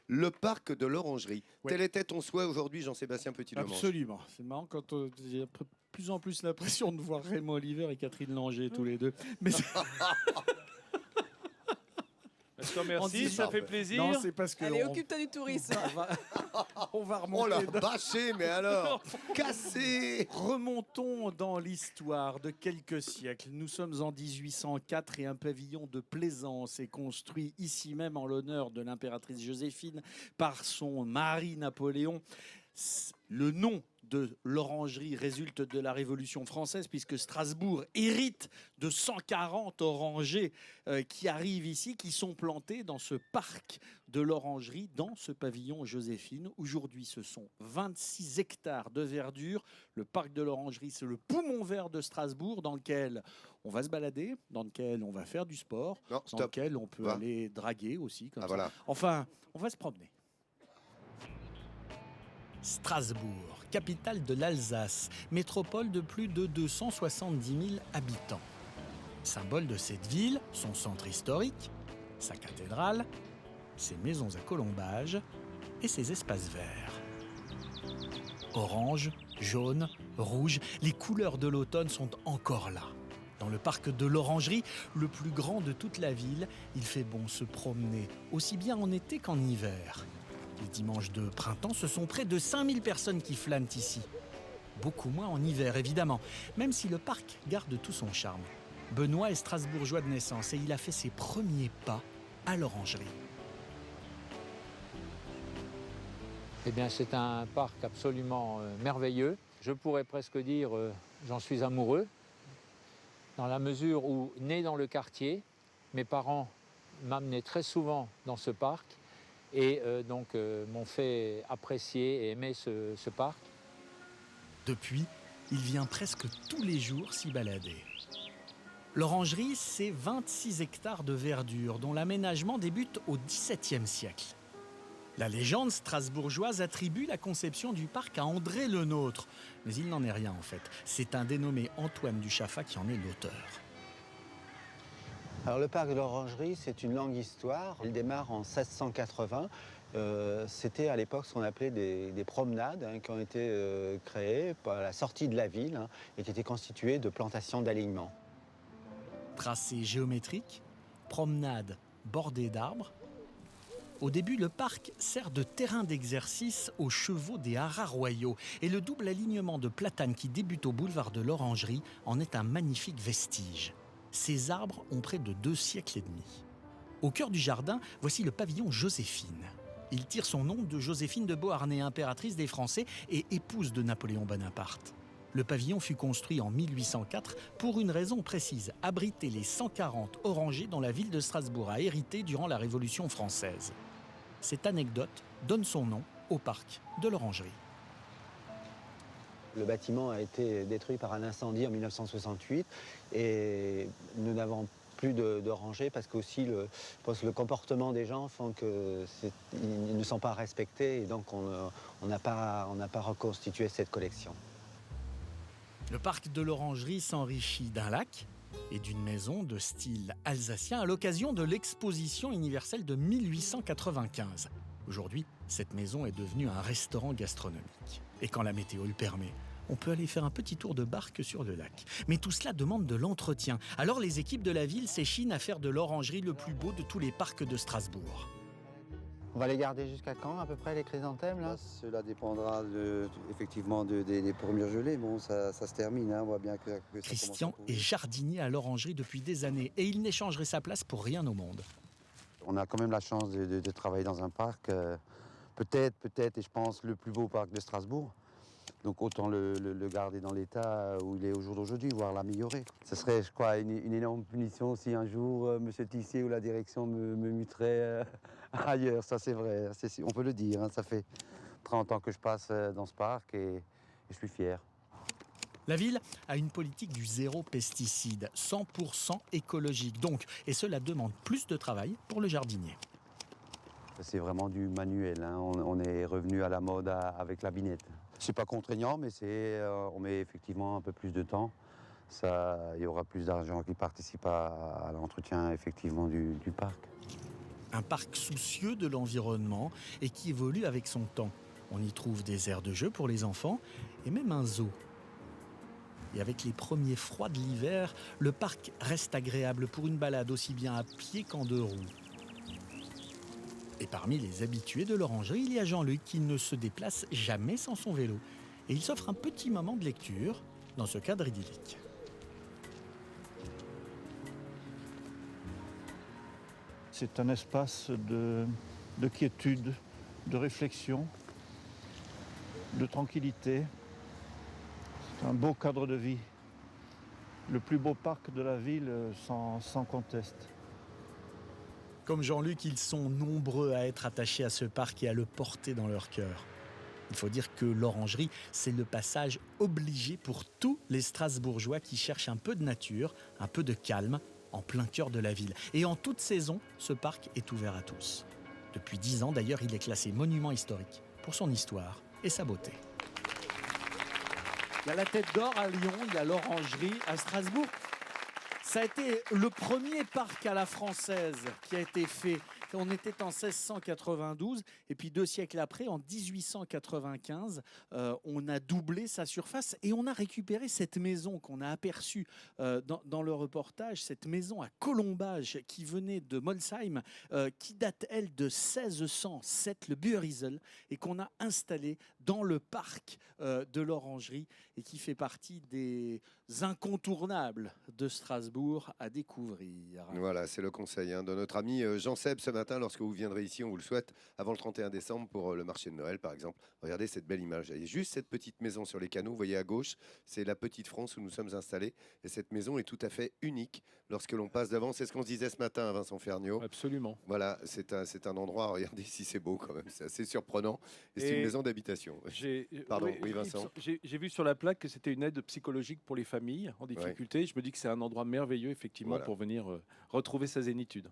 le parc de l'Orangerie. Ouais. Tel était ton souhait aujourd'hui, Jean-Sébastien Petit-Lemanche? Absolument. C'est marrant quand j'ai de plus en plus l'impression de voir Raymond Oliver et Catherine Langer tous les deux. Mais Je te remercie, dit- ça fait plaisir. non, c'est parce que Allez, occupe-toi du tourisme. on va Oh remonter. la bâché, mais alors cassé. Remontons dans l'histoire de quelques siècles. Nous sommes en 1804 et un pavillon de plaisance est construit ici même en l'honneur de l'impératrice Joséphine par son mari Napoléon. Le nom de l'orangerie résulte de la Révolution française puisque Strasbourg hérite de 140 orangers qui arrivent ici, qui sont plantés dans ce parc de l'orangerie, dans ce pavillon Joséphine. Aujourd'hui, ce sont 26 hectares de verdure. Le parc de l'orangerie, c'est le poumon vert de Strasbourg dans lequel on va se balader, dans lequel on va faire du sport, Non, dans stop. lequel on peut Va. aller draguer aussi. Comme Ah, ça. voilà. Enfin, on va se promener. Strasbourg, capitale de l'Alsace, métropole de plus de 270 000 habitants. Symbole de cette ville, son centre historique, sa cathédrale, ses maisons à colombages et ses espaces verts. Orange, jaune, rouge, les couleurs de l'automne sont encore là. Dans le parc de l'Orangerie, le plus grand de toute la ville, il fait bon se promener, aussi bien en été qu'en hiver. Les dimanches de printemps, ce sont près de 5000 personnes qui flânent ici. Beaucoup moins en hiver, évidemment, même si le parc garde tout son charme. Benoît est strasbourgeois de naissance et il a fait ses premiers pas à l'Orangerie. Eh bien, c'est un parc absolument merveilleux. Je pourrais presque dire j'en suis amoureux, dans la mesure où, né dans le quartier, mes parents m'amenaient très souvent dans ce parc et m'ont fait apprécier et aimer ce parc. Depuis, il vient presque tous les jours s'y balader. L'Orangerie, c'est 26 hectares de verdure dont l'aménagement débute au XVIIe siècle. La légende strasbourgeoise attribue la conception du parc à André Le Nôtre. Mais il n'en est rien en fait. C'est un dénommé Antoine du Chaffat qui en est l'auteur. Alors le parc de l'Orangerie, c'est une longue histoire. Il démarre en 1680. C'était à l'époque ce qu'on appelait des promenades qui ont été créées à la sortie de la ville et qui étaient constituées de plantations d'alignement. Tracé géométrique, promenade bordée d'arbres. Au début, le parc sert de terrain d'exercice aux chevaux des haras royaux et le double alignement de platanes qui débute au boulevard de l'Orangerie en est un magnifique vestige. Ces arbres ont près de 2 siècles et demi. Au cœur du jardin, voici le pavillon Joséphine. Il tire son nom de Joséphine de Beauharnais, impératrice des Français et épouse de Napoléon Bonaparte. Le pavillon fut construit en 1804 pour une raison précise, abriter les 140 orangers dont la ville de Strasbourg a hérité durant la Révolution française. Cette anecdote donne son nom au parc de l'Orangerie. Le bâtiment a été détruit par un incendie en 1968 et nous n'avons plus d'orangers parce qu'aussi je pense que le comportement des gens font qu'ils ne sont pas respectés et donc on n'a pas reconstitué cette collection. Le parc de l'Orangerie s'enrichit d'un lac et d'une maison de style alsacien à l'occasion de l'exposition universelle de 1895. Aujourd'hui, cette maison est devenue un restaurant gastronomique. Et quand la météo le permet, on peut aller faire un petit tour de barque sur le lac. Mais tout cela demande de l'entretien. Alors les équipes de la ville s'échinent à faire de l'Orangerie le plus beau de tous les parcs de Strasbourg. On va les garder jusqu'à quand à peu près les chrysanthèmes là? Cela dépendra effectivement des premières gelées. Bon, ça se termine, on voit bien que ça Christian commence à est pourrir. jardinier à l'Orangerie depuis des années et il n'échangerait sa place pour rien au monde. On a quand même la chance de travailler dans un parc, peut-être, et je pense, le plus beau parc de Strasbourg. Donc autant le garder dans l'état où il est au jour d'aujourd'hui, voire l'améliorer. Ce serait, je crois, une énorme punition si un jour M. Tissier ou la direction me muterait ailleurs. Ça, c'est vrai, on peut le dire. Ça fait 30 ans que je passe dans ce parc et je suis fier. La ville a une politique du zéro pesticide, 100% écologique donc, et cela demande plus de travail pour le jardinier. C'est vraiment du manuel. On est revenu à la mode avec la binette. C'est pas contraignant, mais on met effectivement un peu plus de temps. Il y aura plus d'argent qui participe à l'entretien effectivement du parc. Un parc soucieux de l'environnement et qui évolue avec son temps. On y trouve des aires de jeu pour les enfants et même un zoo. Et avec les premiers froids de l'hiver, le parc reste agréable pour une balade aussi bien à pied qu'en 2 roues. Et parmi les habitués de l'orangerie, il y a Jean-Luc qui ne se déplace jamais sans son vélo. Et il s'offre un petit moment de lecture dans ce cadre idyllique. C'est un espace de quiétude, de réflexion, de tranquillité. C'est un beau cadre de vie. Le plus beau parc de la ville, sans conteste. Comme Jean-Luc, ils sont nombreux à être attachés à ce parc et à le porter dans leur cœur. Il faut dire que l'orangerie, c'est le passage obligé pour tous les Strasbourgeois qui cherchent un peu de nature, un peu de calme, en plein cœur de la ville. Et en toute saison, ce parc est ouvert à tous. Depuis 10 ans, d'ailleurs, il est classé monument historique pour son histoire et sa beauté. Il y a la Tête d'Or à Lyon, il y a l'Orangerie à Strasbourg. Ça a été le premier parc à la française qui a été fait. On était en 1692 et puis 2 siècles après, en 1895, on a doublé sa surface et on a récupéré cette maison qu'on a aperçue dans le reportage, cette maison à colombage qui venait de Molsheim, qui date, elle, de 1607, le Buerisel, et qu'on a installée dans le parc de l'Orangerie et qui fait partie des incontournables de Strasbourg à découvrir. Voilà, c'est le conseil de notre ami Jean Seb ce matin. Lorsque vous viendrez ici, on vous le souhaite, avant le 31 décembre pour le marché de Noël, par exemple. Regardez cette belle image. Il y a juste cette petite maison sur les canaux. Vous voyez à gauche, c'est la petite France où nous sommes installés. Et cette maison est tout à fait unique lorsque l'on passe devant. C'est ce qu'on se disait ce matin à Vincent Ferniaud. Absolument. Voilà, c'est un endroit, regardez si c'est beau quand même. C'est assez surprenant. Et c'est une maison d'habitation. Pardon, oui, Vincent. J'ai vu sur la plaque que c'était une aide psychologique pour les familles en difficulté. Je me dis que c'est un endroit merveilleux, effectivement, Voilà. pour venir retrouver sa zénitude.